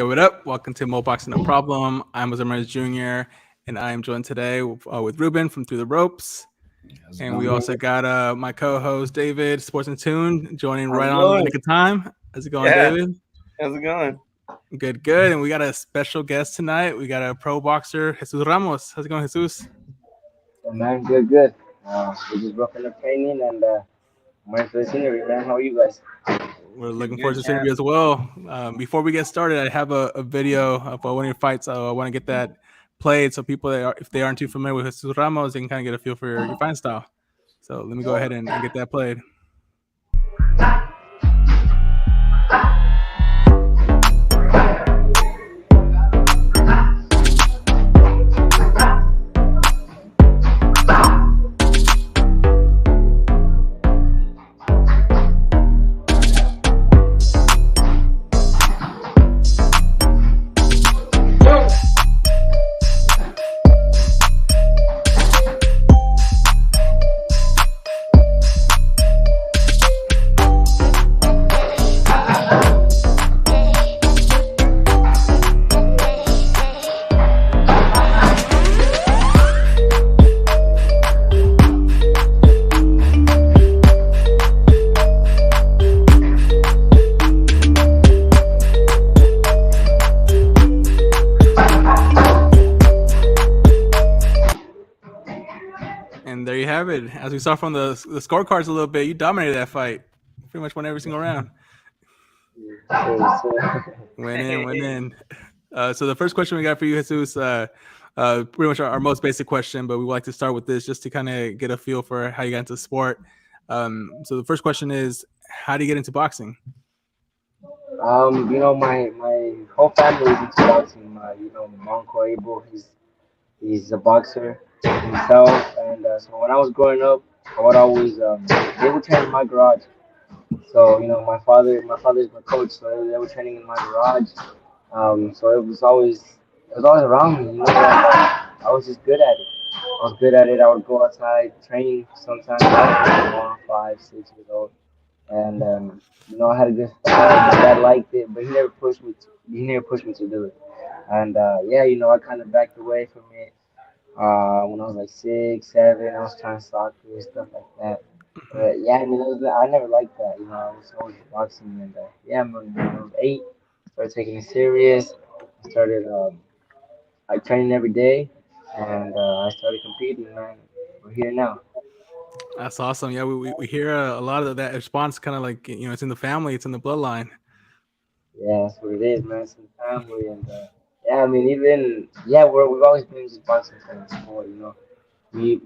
Yo, what up? Welcome to Mo Boxing No Problem. I'm Ramirez Jr. and I am joined today with Ruben from Through the Ropes. And we also got my co-host David, Sports and Tune, joining right on the nick of time. How's it going, David? How's it going? Good, good. And we got a special guest tonight. We got a pro boxer, Jesus Ramos. How's it going, Jesus? Man, good, good. We just broke up training and I'm ready for the scenery, man. How are you guys? We're looking forward to this interview as well. Before we get started, I have a video of one of your fights. I want to get that played so people, if they aren't too familiar with Jesus Ramos, they can kind of get a feel for your fighting style. So let me go ahead and get that played. And there you have it. As we saw from the scorecards a little bit, you dominated that fight. Pretty much won every single round. Went in. So the first question we got for you, Jesus, pretty much our most basic question, but we would like to start with this just to kind of get a feel for how you got into sport. So the first question is, how do you get into boxing? My whole family is into boxing. My uncle Abel, he's a boxer himself, and so when I was growing up, I would always they would train in my garage. So my father's my coach, so they were training in my garage. So it was always around me. I was just good at it. I was good at it. I would go outside, train sometimes. I was 5, 6 years old, and I had a good style. My dad liked it, but he never pushed me. He never pushed me to do it. And I kind of backed away from it. When I was like 6, 7, I was trying soccer and stuff like that. But yeah, I never liked that. I was always boxing, and when I was 8, started taking it serious. I started like training every day, and I started competing. Man, we're here now. That's awesome. Yeah, we hear a lot of that response, kind of like, it's in the family, it's in the bloodline. Yeah, that's what it is, man. It's in the family, and we've always been just boxing fans.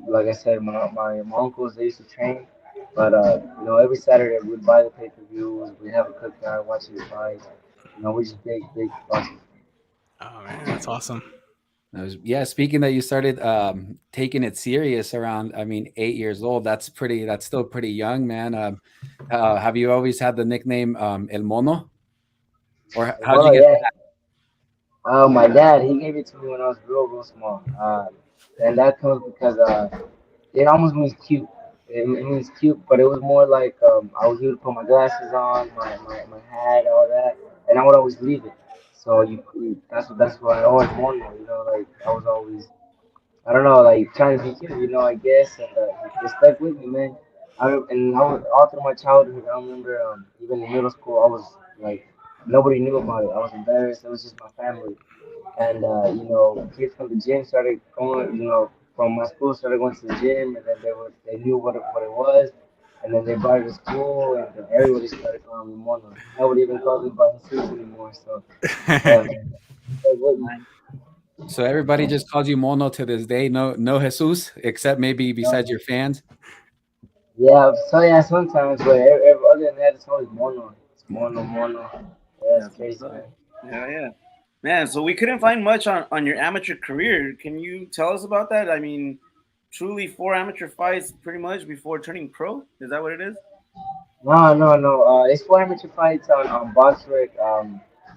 Like I said, my uncles they used to train, but every Saturday we'd buy the pay-per-views, we'd have a cookout, watching the fights. We're just big boxing. Oh man, that's awesome. Speaking that you started taking it serious around, 8 years old. That's still pretty young, man. Have you always had the nickname El Mono? Or how'd you get that? My dad, he gave it to me when I was real small. And that comes because it almost means cute. It means cute, but it was more like I was able to put my glasses on, my hat, all that, and I would always leave it. So that's why I always wanted, like I was always, I don't know, like trying to be cute, I guess, and it stuck with me, man. I was all through my childhood. I remember even in middle school, I was like nobody knew about it. I was embarrassed. It was just my family. And kids from the gym started going, from my school started going to the gym, and then they knew what it was, and then they brought it to school, and then everybody started calling me Mono. Nobody even calls me by Jesus anymore. So, So everybody just calls you Mono to this day. No Jesus, except maybe besides your fans. yeah. So yeah, sometimes, but other than that, it's always Mono. It's Mono. Yeah, it's crazy, man. Yeah. Man, so we couldn't find much on your amateur career. Can you tell us about that? I mean, truly 4 amateur fights pretty much before turning pro? Is that what it is? No. It's 4 amateur fights on Boxrec.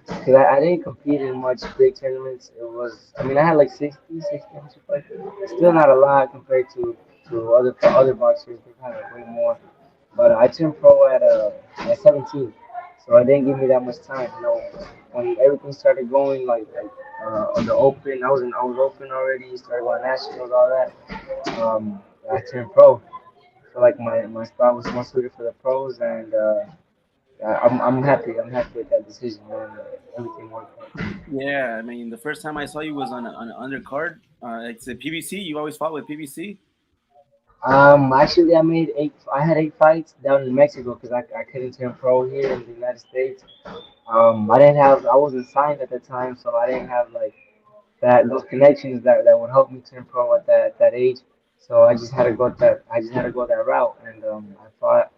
Cause I didn't compete in much big tournaments. I had like 60 amateur fights. Still not a lot compared to other boxers. They've had like way more. But I turned pro at 17. so it didn't give me that much time. When everything started going on the open, I was open already. Started going nationals, all that. I turned pro. So like my spot was more suited for the pros, and I'm happy. I'm happy with that decision, man. Everything worked out. Yeah, I mean, the first time I saw you was on an undercard. It's a PBC. You always fought with PBC. Actually, I had 8 fights down in Mexico because I couldn't turn pro here in the United States. I wasn't signed at the time, so I didn't have like those connections that would help me turn pro at that age. So I just had to go that route, and I fought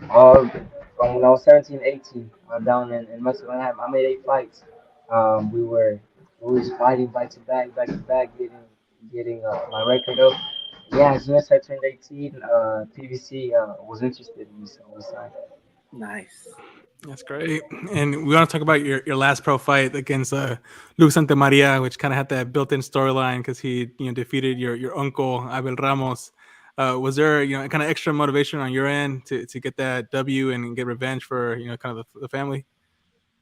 all from when I was 17, 18, down in Mexico. I made 8 fights. Um, we were we were just fighting back to back, getting my record up. Yeah, as soon as I turned 18, PVC was interested in me, so we signed. Nice. That's great. And we want to talk about your last pro fight against Luke Santa Maria, which kind of had that built-in storyline because he defeated your uncle Abel Ramos. Was there kind of extra motivation on your end to get that W and get revenge for kind of the family?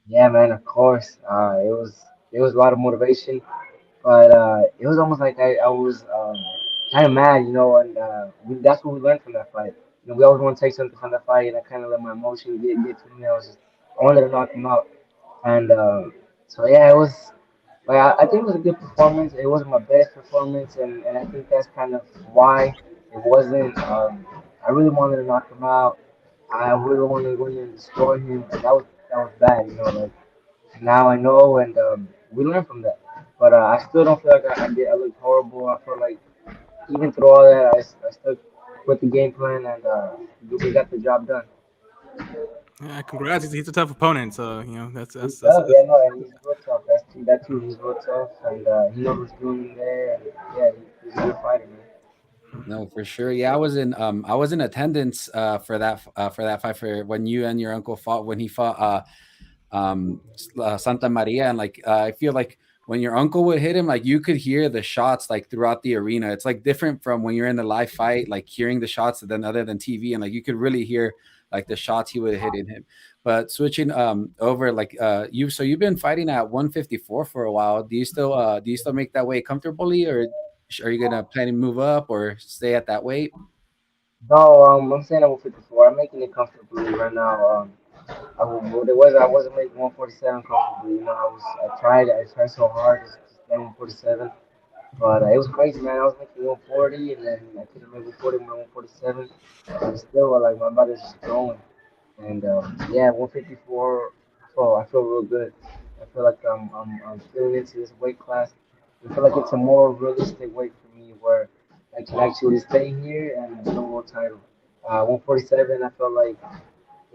Yeah, man, of course. It was a lot of motivation, but it was almost like I was kind of mad, and that's what we learned from that fight. We always want to take something from the fight, and I kind of let my emotions get to me. I wanted to knock him out, and so yeah, it was. Like I think it was a good performance. It wasn't my best performance, and I think that's kind of why it wasn't. I really wanted to knock him out. I really wanted to go in and destroy him, and that was bad. Like now I know, and we learned from that. But I still don't feel like I did. I looked horrible. I felt like even through all that, I stuck with the game plan, and we got the job done. Yeah, congrats. He's a tough opponent, so that's He's that's that's, tough, that's yeah, no, and he's real tough. That too. He's real tough, and he knows what's doing in there. And yeah, he's a good fighter, man. No, for sure. Yeah, I was in attendance for that fight for when you and your uncle fought when he fought Santa Maria, and like I feel like when your uncle would hit him, like you could hear the shots like throughout the arena. It's like different from when you're in the live fight, like hearing the shots than other than TV, and like you could really hear like the shots he would hit in him. But switching over, like you've been fighting at 154 for a while. Do you still make that weight comfortably, or are you gonna plan to move up or stay at that weight? No, I'm saying I'm 54. I'm making it comfortably right now. I wasn't making 147 comfortably. I tried so hard to stay 147, but it was crazy, man. I was making 140, and then I couldn't make 140, my 147, and still like my body's just growing. And yeah, 154. I feel real good. I feel like I'm feeling into this weight class. I feel like it's a more realistic weight for me where I can actually stay here and win a world title. 147. I felt like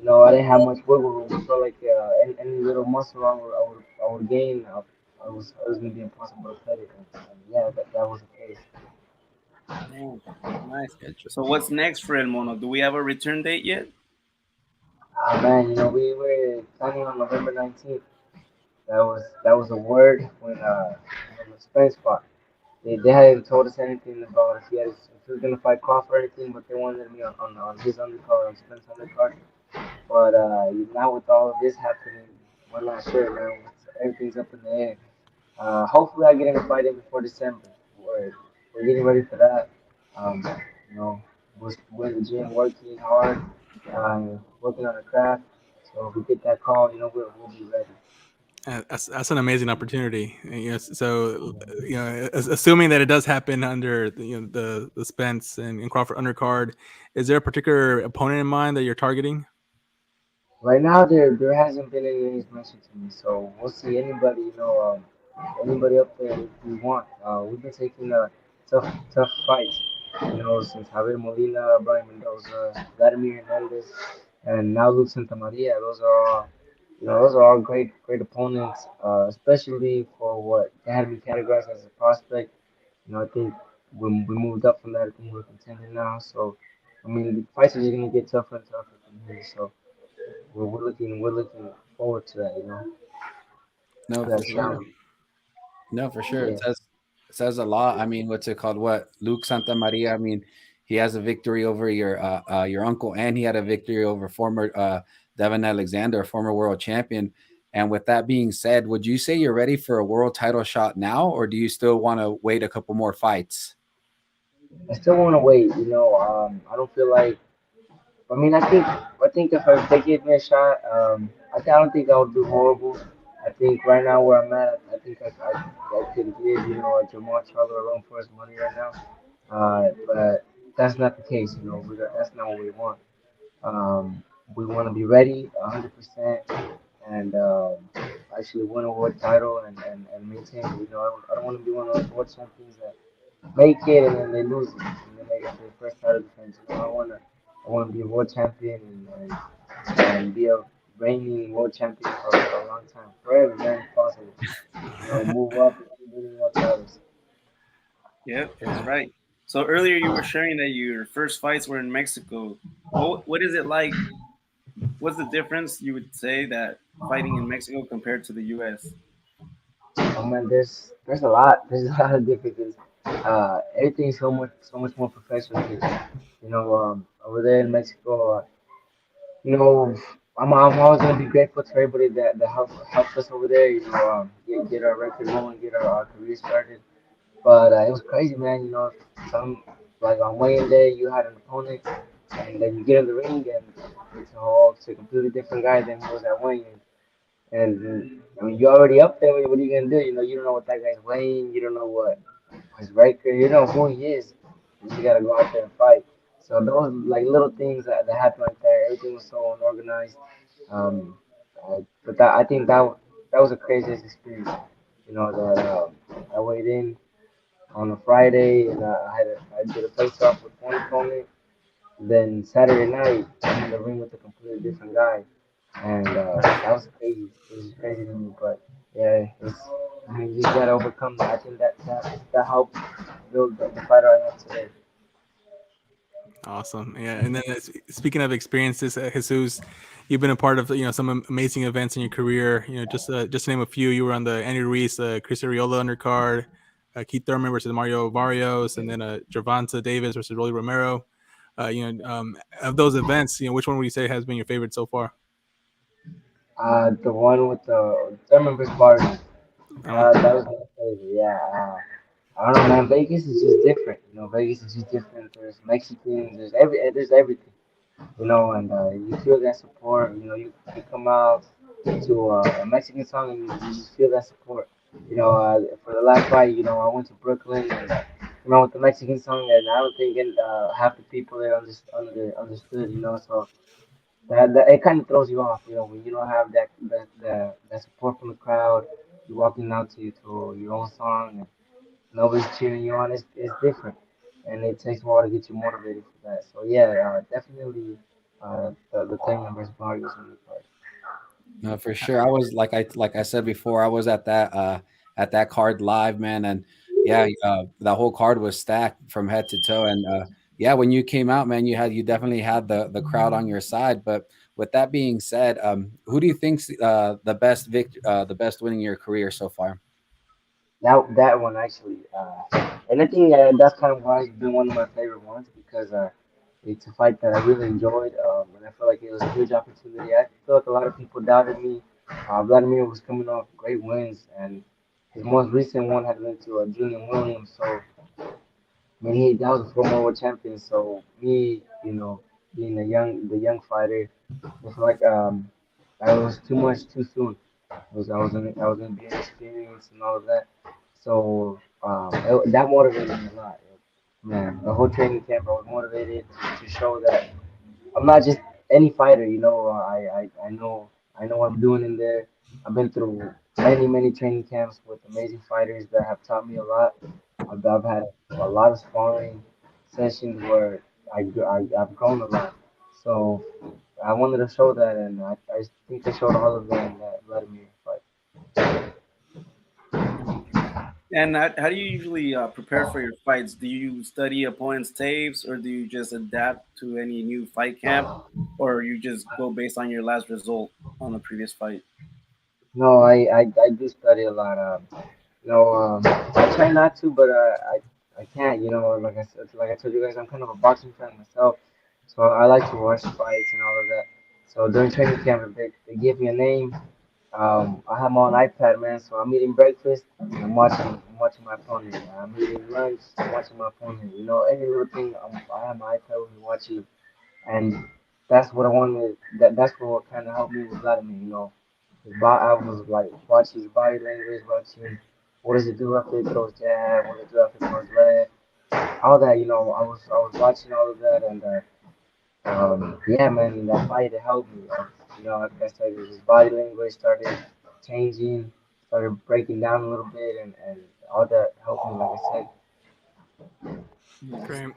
I didn't have much wiggle room. I felt like any little muscle I would gain. It was gonna be impossible to cut it. And yeah, that was the case. Damn, nice. So what's next for El Mono? Do we have a return date yet? Man, we were planning on November 19th. That was a word when the Spence fought. They hadn't told us anything about if he was gonna fight Crawford or anything, but they wanted me on his undercard, on Spence undercard. But now with all of this happening, we're not sure, man. Everything's up in the air. Hopefully, I get in a fight in before December. We're getting ready for that. Um, you know, we're in the gym working hard, working on the craft. So if we get that call, we'll be ready. That's an amazing opportunity. So assuming that it does happen under the Spence and Crawford undercard, is there a particular opponent in mind that you're targeting? Right now, there hasn't been any names mentioned to me, so we'll see anybody up there if we want. We've been taking tough fights, since Javier Molina, Brian Mendoza, Vladimir Hernandez, and now Luke Santa Maria. Those are all great opponents, especially for what they had me categorized as a prospect. I think when we moved up from that, I think we're a contender now. So, I mean, the fights are just gonna get tougher and tougher from here. So. We're looking forward to that, No, to for that sure. challenge. No, for sure. Yeah. It says a lot. I mean, what's it called? What Luke Santa Maria? I mean, he has a victory over your uncle, and he had a victory over former Devin Alexander, a former world champion. And with that being said, would you say you're ready for a world title shot now, or do you still want to wait a couple more fights? I still want to wait. I don't feel like. I mean, I think if they give me a shot, I don't think I would do horrible. I think right now where I'm at, I think I could give a Jamal Charlo a run for his money right now. But that's not the case. That's not what we want. Um, we want to be ready 100% and actually win a world title and maintain. I don't want to be one of those world champions that make it and then they lose it and then they get their first title defense. I want to be a world champion and be a reigning world champion for a long time, forever, man, if possible. Move up and keep winning world titles. Yeah, that's Yeah. right. So earlier you were sharing that your first fights were in Mexico. What is it like? What's the difference you would say that fighting in Mexico compared to the U.S.? Oh man, there's a lot. There's a lot of differences. Everything's so much more professional here. Over there in Mexico, you know, I'm always gonna be grateful to everybody that helped us over there. Get our record going, get our career started. But it was crazy, man. Some like on weigh-in day, you had an opponent, and then you get in the ring, and it's a completely different guy than who was at weigh-in. And I mean, you're already up there. What are you gonna do? You don't know what that guy's weighing. You don't know what his record. You don't know who he is. You just gotta go out there and fight. So those like little things that happen like that. Everything was so unorganized. Um, but I think that was the craziest experience. That I weighed in on a Friday and I did a face off with one opponent. Then Saturday night, I'm in the ring with a completely different guy, and that was crazy. It was crazy to me, but yeah, I mean, you just gotta overcome that. I think that helped build the fighter I am today. Awesome. Yeah. And then speaking of experiences, Jesus, you've been a part of some amazing events in your career. Just to name a few, you were on the Andy Ruiz, Chris Arreola undercard, Keith Thurman versus Mario Barrios, and then Gervonta Davis versus Rolly Romero. Of those events, which one would you say has been your favorite so far? The one with the Thurman vs. Barton, Uh, that was my favorite. Yeah, I don't know, man. Vegas is just different. Vegas is just different. There's Mexicans. There's everything. And you feel that support. You come out to a Mexican song and you just feel that support. For the last fight, I went to Brooklyn and with the Mexican song, and I don't think half the people there understood. So that it kind of throws you off. When you don't have that support from the crowd, you're walking out to your own song and nobody's cheering you on. It's different, and it takes a while to get you motivated for that. So yeah, definitely the team members Vargas on the part. No, for sure. I was like I said before, I was at that card live, man, and yeah, the whole card was stacked from head to toe. And yeah, when you came out, man, you definitely had the crowd on your side. But with that being said, who do you think's the best winning your career so far? That one actually, and I think that's kind of why it's been one of my favorite ones because it's a fight that I really enjoyed, and I feel like it was a huge opportunity. I feel like a lot of people doubted me. Vladimir was coming off great wins, and his most recent one had been to Julian Williams. So I mean, that was a former world champion. So me, being the young fighter, it's like I was too much too soon. I was gonna be inexperienced and all of that. So that motivated me a lot. Man, the whole training camp, I was motivated to show that I'm not just any fighter. I know what I'm doing in there. I've been through many training camps with amazing fighters that have taught me a lot. I've had a lot of sparring sessions where I've grown a lot. So I wanted to show that, and I think I showed all of that in that Vladimir fight. And how do you usually prepare for your fights? Do you study opponents' tapes, or do you just adapt to any new fight camp, or you just go based on your last result on the previous fight? No, I do study a lot. I try not to, but I can't. Like I said, like I told you guys, I'm kind of a boxing fan myself, so I like to watch fights and all of that. So during training camp, they give me a name. I have my own iPad, man. So I'm eating breakfast. I'm watching my opponent. I'm eating lunch. I'm watching my opponent. You know, any little thing. I have my iPad with me watching, and that's what I wanted. That's what kind of helped me with Vladimir. You know, I was like watching his body language, watching what does it do after he throws jab, what does it do after he throws left, all that. You know, I was watching all of that, and yeah, man, that fight it helped me. You know, I started his body language started changing, started breaking down a little bit, and all that helped me. Like I said, Nice. Great.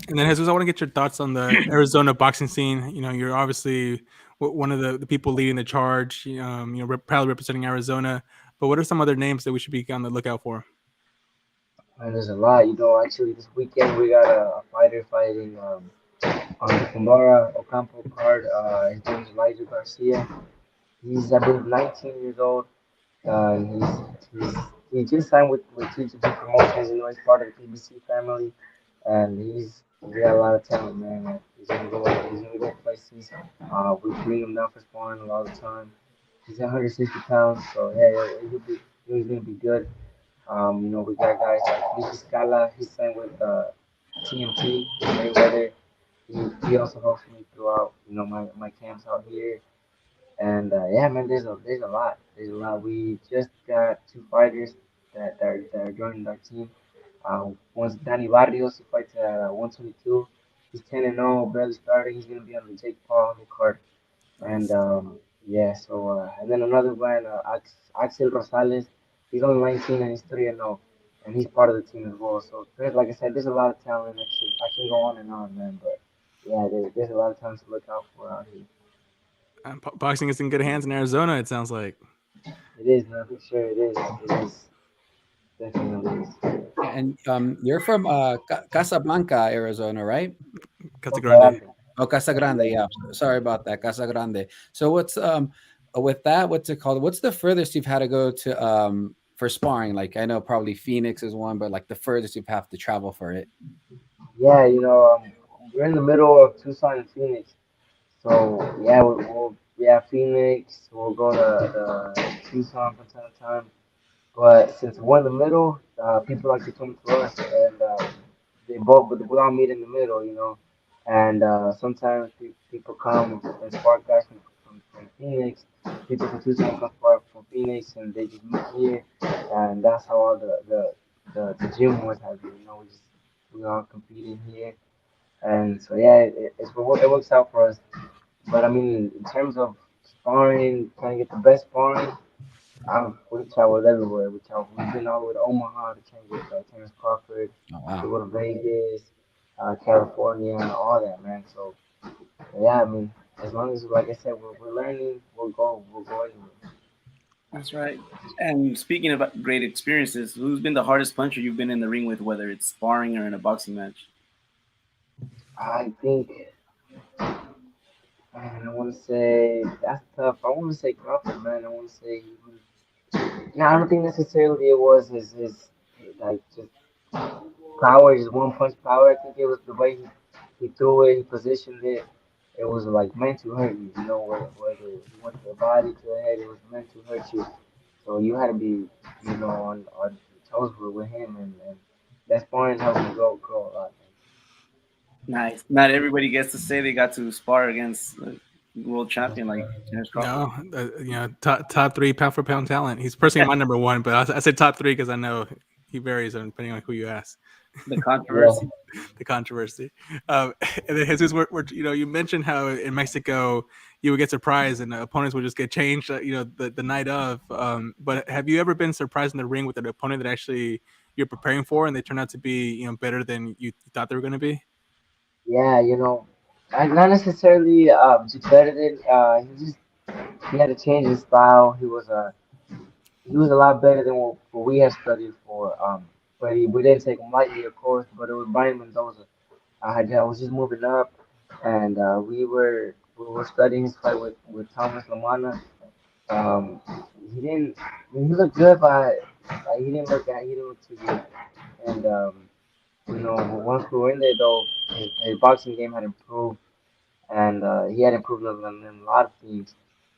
And then Jesus, I want to get your thoughts on the Arizona boxing scene. You know, you're obviously one of the people leading the charge. Proudly representing Arizona. But what are some other names that we should be on the lookout for? man, there's a lot. You know, actually, this weekend we got a fighter fighting on the Kumbara Ocampo card. His name is Elijah Garcia. He's, I believe, 19 years old. He's he just signed with TGP Promotions. You know, he's part of the PBC family, and he's got a lot of talent, man. Like, he's gonna go places. We bring him down for sparring all the time. He's 160 pounds, so yeah, he's gonna be good. You know, we got guys like Nicky Scala. He signed with TMT Mayweather. He also helps me throughout, you know, my camps out here. And yeah, man, there's a lot. There's a lot. We just got two fighters that are joining our team. One's Danny Barrios. He fights at 122. He's 10-0, barely starting. He's gonna be on the Jake Paul card. And Nice. yeah, so and then another one, Axel Rosales. He's only 19 and he's 3-0, and he's part of the team as well. So like I said, there's a lot of talent. I can go on and on, man. But yeah, there's a lot of talent to look out for out here. Boxing is in good hands in Arizona. It sounds like. It is, man. For sure, it is. It is definitely is. And you're from Casablanca, Arizona, right? Casa Okay, Grande. Oh, Casa Grande. Yeah. Sorry about that, Casa Grande. So what's with that? What's it called? What's the furthest you've had to go to for sparring? Like I know probably Phoenix is one, but like the furthest you've have to travel for it. yeah, you know, we're in the middle of Tucson and Phoenix, so yeah, yeah, Phoenix. We'll go to Tucson from time to time. But since we're in the middle, people like to come to us, and but we all meet in the middle, you know. And sometimes people come and spark guys from Phoenix. People from Tucson come spark from Phoenix, and they just meet here, and that's how all the gym wars have been. You know, we all competing here, and so yeah, it works out for us. But I mean, in terms of sparring, trying to get the best sparring. We traveled everywhere. We've been all the way to Omaha to train with Terrence Crawford, Oh to wow. go to Vegas, California, all that, man. So yeah, I mean, as long as, like I said, we're learning, we'll go anywhere. That's right. And speaking about great experiences, who's been the hardest puncher you've been in the ring with, whether it's sparring or in a boxing match? I think, man, I want to say that's tough. I want to say Crawford, man. I want to say he was. No, I don't think necessarily it was his like just power, just one punch power. I think it was the way he threw it, he positioned it. It was like meant to hurt you, you know, whether he went to the body, to the head, it was meant to hurt you. So you had to be, you know, on your toes with him, and that sparring helped me grow a lot. Nice. Not everybody gets to say they got to spar against a world champion like Terrence Crawford. No, top three pound for pound talent. He's personally my number one, but I said top three because I know he varies depending on who you ask. The Yeah, controversy. The controversy. And then Jesus, you mentioned how in Mexico you would get surprised and opponents would just get changed, the night of. But have you ever been surprised in the ring with an opponent that actually you're preparing for and they turn out to be, better than you thought they were going to be? yeah, you know, not necessarily just better than he had to change his style. He was a lot better than what we had studied for. But we didn't take him lightly, of course. But it was Brian Mendoza. I was just moving up, and we were studying his fight with Thomas Lamana. Um, he didn't. I mean, he looked good, but he didn't look too good. And you know, once we were in there, though, his boxing game had improved, and he had improved on a lot of things.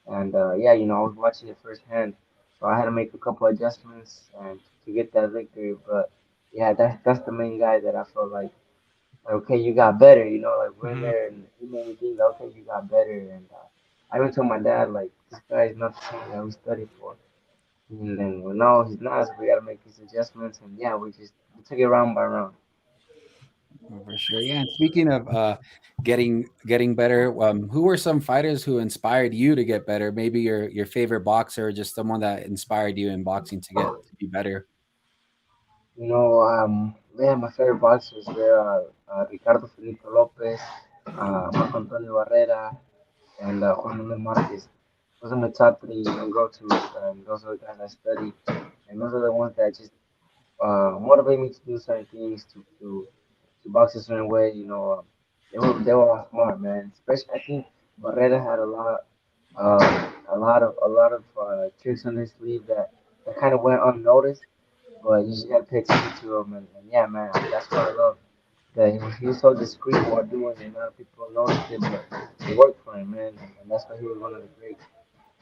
And yeah, I was watching it firsthand, so I had to make a couple adjustments and to get that victory. But yeah, that's the main guy that I felt like, okay, you got better, like we're in Hmm. there, and he made me think, okay, you got better. And I even told my dad, like, this guy is not the same that we studied for. And then, well, no, he's not. So we got to make these adjustments, and yeah, we took it round by round. Oh, for sure. Yeah. And speaking of getting better, who were some fighters who inspired you to get better? Maybe your favorite boxer, or just someone that inspired you in boxing to be better. Man, my favorite boxers were Ricardo Felipe Lopez, Marco Antonio Barrera, and Juan Manuel Marquez. Those are my top three go-tos. Those are the guys I study, and those are the ones that just motivate me to do certain things, to box a certain way. They were all smart, man. Especially, I think Barrera had a lot of tricks on his sleeve that kind of went unnoticed, but you just gotta pay attention to him. And yeah, man, that's what I love. That he was so discreet while doing it. A lot of people noticed it, but it worked for him, man. And that's why he was one of the greats.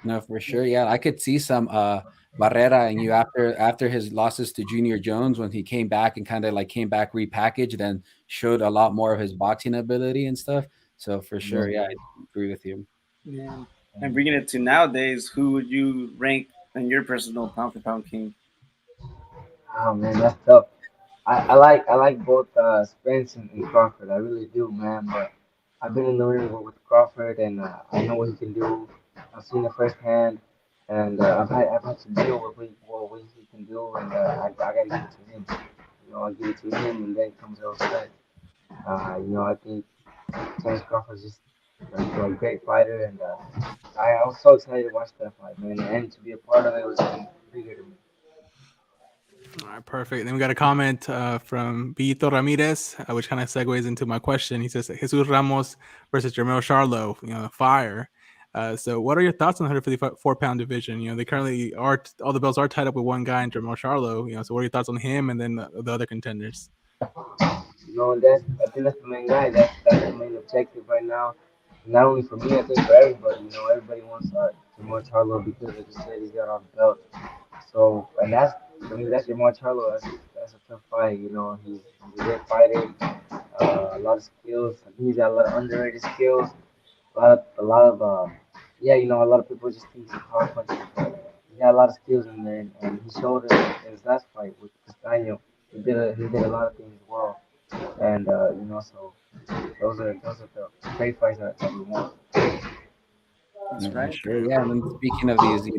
No, for sure. Yeah, I could see some Barrera and you after his losses to Junior Jones when he came back and kind of like came back repackaged and showed a lot more of his boxing ability and stuff. So for sure, Yeah. yeah, I agree with you. Yeah. And bringing it to nowadays, who would you rank in your personal pound for pound king? Oh man, that's tough. I like both Spence and Crawford. I really do, man. But I've been in the ring with Crawford, and I know what he can do. I've seen it firsthand, and I've had to deal with what he can do, and I gotta give it to him. I give it to him, and then comes the respect. I think Terence Crawford is just a great fighter, and I was so excited to watch that fight, man, and to be a part of it was even bigger to me. All right, perfect. Then we got a comment from Vito Ramirez, which kind of segues into my question. He says Jesus Ramos versus Jamil Charlo, fire. So, what are your thoughts on the 154-pound division? They currently are all the belts are tied up with one guy in Jamil Charlo. So what are your thoughts on him and then the other contenders? I think that's the main guy. That's the main objective right now. Not only for me, I think for everybody. Everybody wants Jamar Charlo because, like you said, he's got all the belts. So, and that's Jamar Charlo. That's a tough fight. He's a great fighter. A lot of skills. I think he's got a lot of underrated skills. A lot of yeah. A lot of people just think he's a power puncher, but he got a lot of skills in there, and he showed it in his last fight with Castaño. He did a lot of things well, and so those are the great fights that we want. That's No, for right. sure. Yeah. And then speaking of these,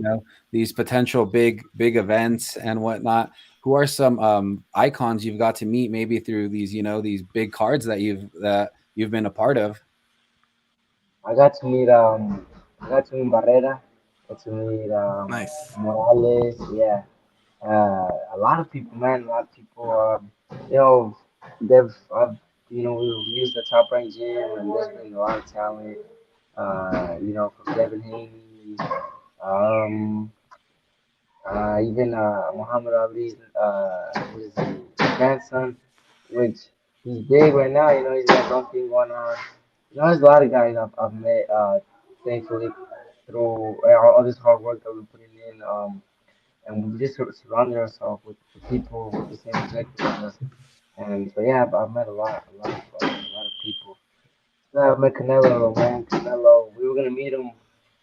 these potential big events and whatnot, who are some icons you've got to meet maybe through these, these big cards that you've been a part of? I got to meet Barrera. Got to meet Nice. Morales. Yeah, a lot of people, man. A lot of people. You know, they've we've used the top rank gym, and there's been a lot of talent. From Devin Haney, um, even Muhammad Ali's his grandson, which he's big right now. He's got something going on. There's a lot of guys I've met, thankfully, through all this hard work that we're putting in. And we just surrounded ourselves with people with the same objective as us. And so yeah, I've met a lot of people. I met Canelo, man. Canelo, we were gonna meet him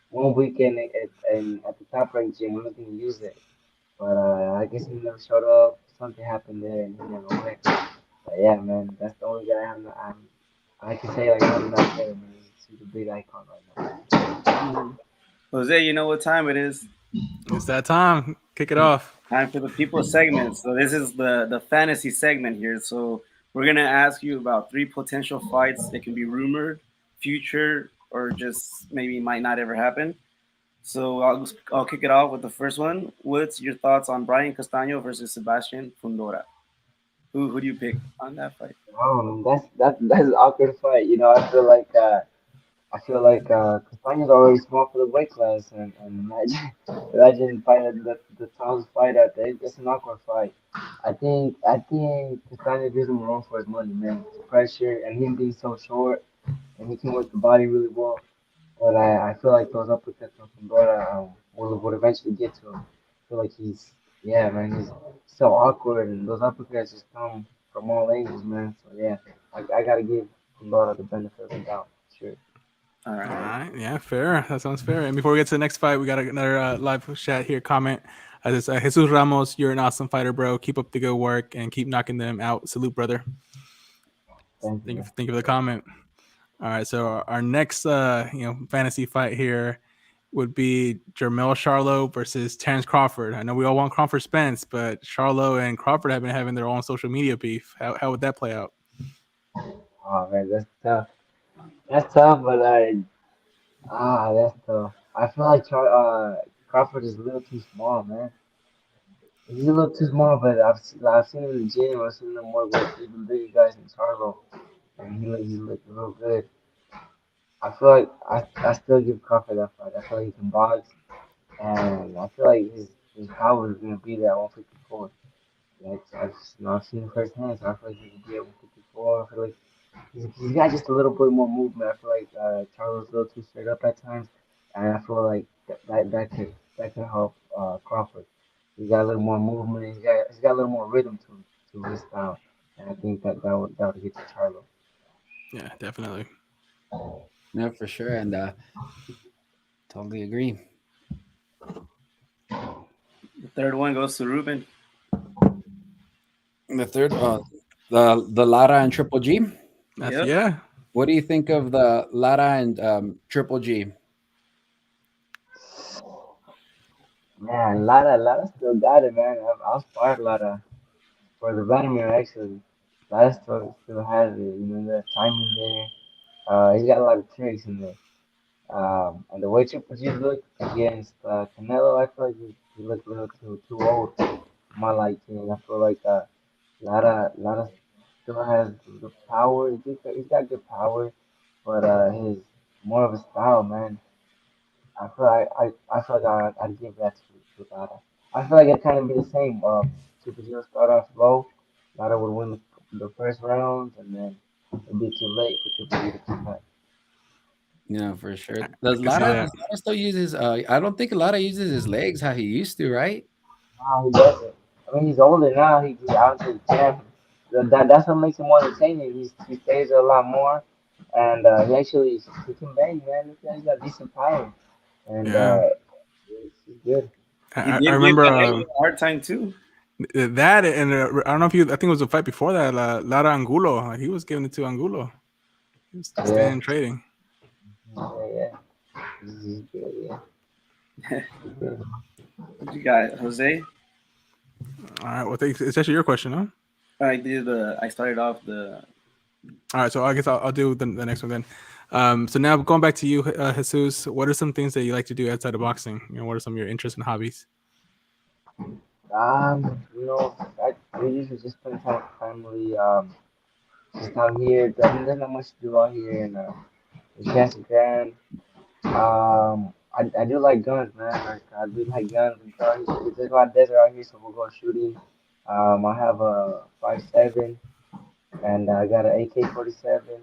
one weekend at the Top Rank gym. We were gonna use it, but I guess he never showed up. Something happened there, and he never went. But yeah, man, that's the only guy I can say like I'm not there, man. He's a big icon right now. Mhm. Jose, you know what time it is? It's that time. Kick it off. Time for the people segment. So this is the fantasy segment here. So we're gonna ask you about three potential fights. It can be rumored, future, or just maybe might not ever happen. So I'll kick it off with the first one. What's your thoughts on Brian Castaño versus Sebastian Fundora? Who do you pick on that fight? That's an awkward fight. I feel like Castaño's already small for the weight class, and imagine fighting the tallest fight out there. It's an awkward fight. I think Castaño gives him a run for his money, man. The pressure and him being so short, and he can work the body really well. But I feel like those uppercuts from Pandora will eventually get to him. I feel like yeah, man, he's so awkward, and those uppercuts just come from all angles, man. So yeah, I gotta give Pandora the benefit of the doubt, sure. All All right. right, yeah, fair. That sounds fair. And before we get to the next fight, we got another live chat here. Comment. This Jesus Ramos, you're an awesome fighter, bro. Keep up the good work and keep knocking them out. Salute, brother. Thank you, Thank you for the comment. All right, so our next fantasy fight here would be Jamil Charlo versus Terrence Crawford. I know we all want Crawford Spence, but Charlo and Crawford have been having their own social media beef. How would that play out? Oh man, that's tough. That's tough, but that's tough. I feel like Crawford is a little too small, man. He's a little too small, but I've seen him in the gym. I've seen him work with even bigger guys in Charlo, and he looked real good. I feel like I still give Crawford that fight. I feel like he can box, and I feel like his power is gonna be there at 154. Like I've seen it firsthand, so I feel like he can be at 154. I feel like he's got just a little bit more movement. I feel like Charlo's a little too straight up at times, and I feel like that could help Crawford. He's got a little more movement. He's got a little more rhythm to his style, and I think that would get to Charlo. Yeah, definitely. Yeah, for sure, and totally agree. The third one goes to Ruben. And the third, the Lara and Triple G. Yep. Yeah. What do you think of the Lara and Triple G? Man, Lara still got it, man. I'll spar Lara for the Vladimir actually. Lara still has it. You know, the timing there. He's got a lot of tricks in there. And the way Triple G looked against Canelo, I feel like he looked a little too old for my liking. I feel like Lara still has the power. He's got good power, but his more of a style, man. I feel like I'd give that to Lara. I feel like it'd kind of be the same. Triple G would start off low. Lara would win the first round, and then it'd be too late for Triple G to come back. Yeah, for sure. I can see that. Does Lara still uses? I don't think Lara uses his legs how he used to, right? No, he doesn't. I mean, he's older now. He's out to the gym. That's what makes him more entertaining. He stays a lot more, and he can bang, man. This guy's got decent power, and Yeah. he's good. He I did give remember Canelo a hard time too. that, and I don't know if you. I think it was a fight before that. Lara Angulo. He was giving it to Angulo. He was Yeah, standing trading. yeah. He's good. Yeah, he's good. What you got, Jose? All right. Well, it's actually your question, huh? I did. I started off the. All right. So I guess I'll do the next one then. So now going back to you, Jesus. What are some things that you like to do outside of boxing? What are some of your interests and hobbies? We usually just spend time with family. Just out here. There's not much to do out here in Casa Grande. I do like guns, man. Like, I do like guns and cars. There's a lot of desert out here, so we'll go shooting. I have a 5.7, and I got an AK-47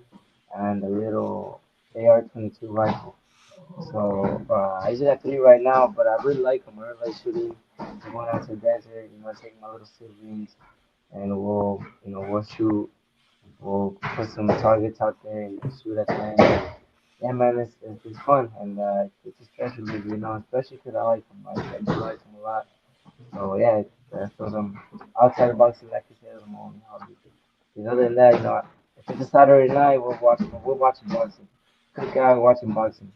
and a little AR-22 rifle. So I just have three right now, but I really like them. I really like shooting. Going out to the desert, take my little siblings, and we'll shoot. We'll put some targets out there and shoot at them. Yeah, man, it's fun and it's a stress reliever, especially because I like them. I do like them a lot. So yeah, that's what I'm outside of boxing. Like you said, is my only hobby. Because other than that, if it's a Saturday night, we're watching boxing. Cook out watching boxing.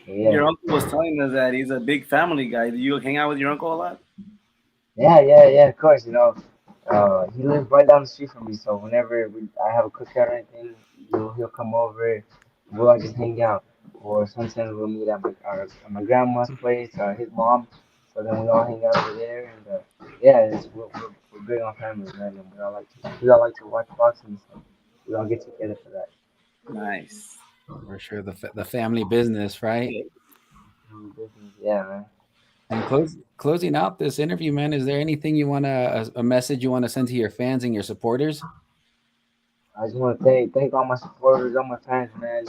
So, yeah, Your uncle was telling us that he's a big family guy. Do you hang out with your uncle a lot? yeah. Of course, he lives right down the street from me. So whenever I have a cookout or anything, he'll come over. We'll all just hang out. Or sometimes we'll meet at my grandma's place, his mom. So then we all hang out over there, and yeah, we're big on family, man, and we all like to watch boxing, so we all get together for that. Nice. For sure, the family business, right? Family business, yeah, man. And closing out this interview, man, is there anything you want to a message you want to send to your fans and your supporters? I just want to thank all my supporters, all my fans, man.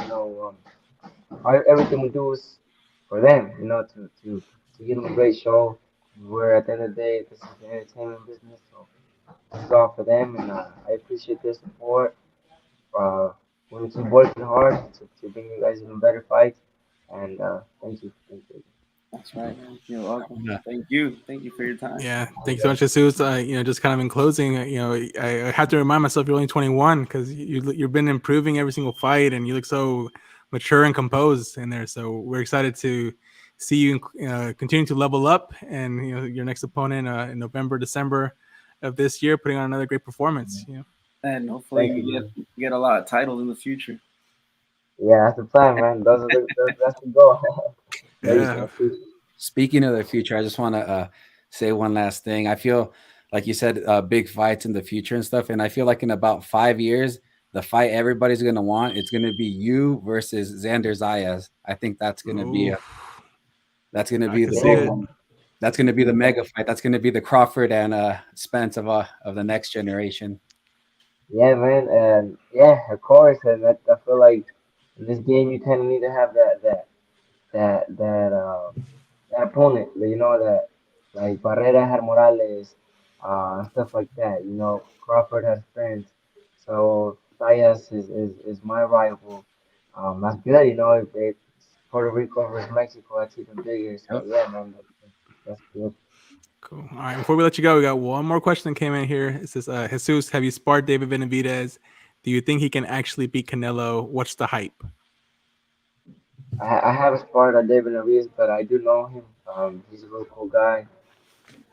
Everything we do is for them. To give them a great show. Where at the end of the day, this is the entertainment business, so this is all for them, and I appreciate their support. We're gonna keep working hard to bring you guys even better fights, and thank you. That's right, man. You're welcome. Yeah. Thank you. Thank you for your time. Yeah, thanks so much, Jesus. Just kind of in closing, I have to remind myself you're only 21 because you've been improving every single fight, and you look so mature and composed in there. So we're excited to see you continue to level up, and your next opponent in November, December of this year, putting on another great performance. And hopefully Thank you, you man. get a lot of titles in the future. Yeah, that's the plan, man. That's the goal. Thank you, man. Yeah. Appreciate it. Speaking of the future, I just want to say one last thing. I feel like you said big fights in the future and stuff, and I feel like in about 5 years, the fight everybody's gonna want, it's gonna be you versus Xander Zayas. I think that's gonna be Ooh, that's gonna I be can the see big it. one. That's gonna be the mega fight. That's gonna be the Crawford and Spence of the next generation. Yeah, man, and yeah, of course, and I feel like in this game you kind of need to have that opponent, that like Barrera had Morales, stuff like that. Crawford has friends, so Zayas is my rival. That's good. If it's Puerto Rico versus Mexico, that's even bigger. So Yep. yeah, man, that's good. Cool. All right. Before we let you go, we got one more question that came in here. It says, Jesus, have you sparred David Benavidez? Do you think he can actually beat Canelo? What's the hype? I haven't sparred on David Arias, but I do know him. He's a real cool guy.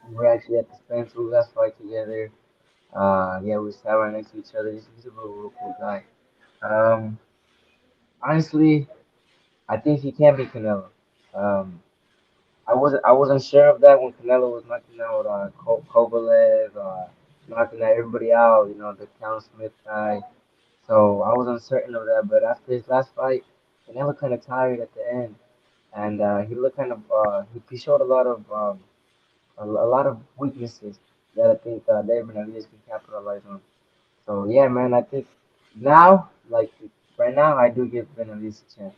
We're actually at the Spence last fight together. Yeah, we sat right next to each other. He's a real cool guy. Um, Honestly, I think he can beat Canelo. Um, I wasn't sure of that when Canelo was knocking out Kovalev, knocking out everybody out. The Count Smith guy. So I was uncertain of that. But after his last fight, Canelo kind of tired at the end, and he looked kind of he showed a lot of weaknesses that I think David Benavidez can capitalize on. So yeah, man, I think now, like right now, I do give Benavidez a chance.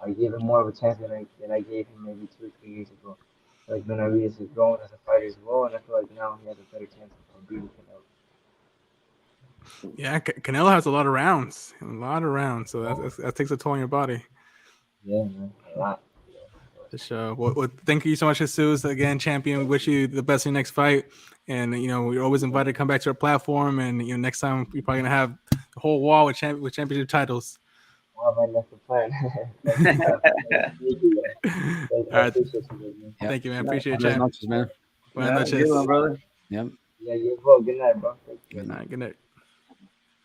I give him more of a chance than I gave him maybe 2 or 3 years ago. Like Benavidez is growing as a fighter as well, and I feel like now he has a better chance of beating Canelo. Yeah, Canelo has a lot of rounds. So that takes a toll on your body. Yeah, man, a lot. Well, thank you so much, Jesus. Again, champion. We wish you the best in your next fight. And you're always invited to come back to our platform. And next time you're probably gonna have the whole wall with championship titles. Oh man, that's the plan. That's the plan. Thank you, man. Thank you. All I right. appreciate you, man. Yep. Thank you, man. Appreciate it, Buenas champ. noches, man. Buenas Yeah, good one, noches. brother. Yep. Yeah, you as well. Good night, bro. Thank you. Good night.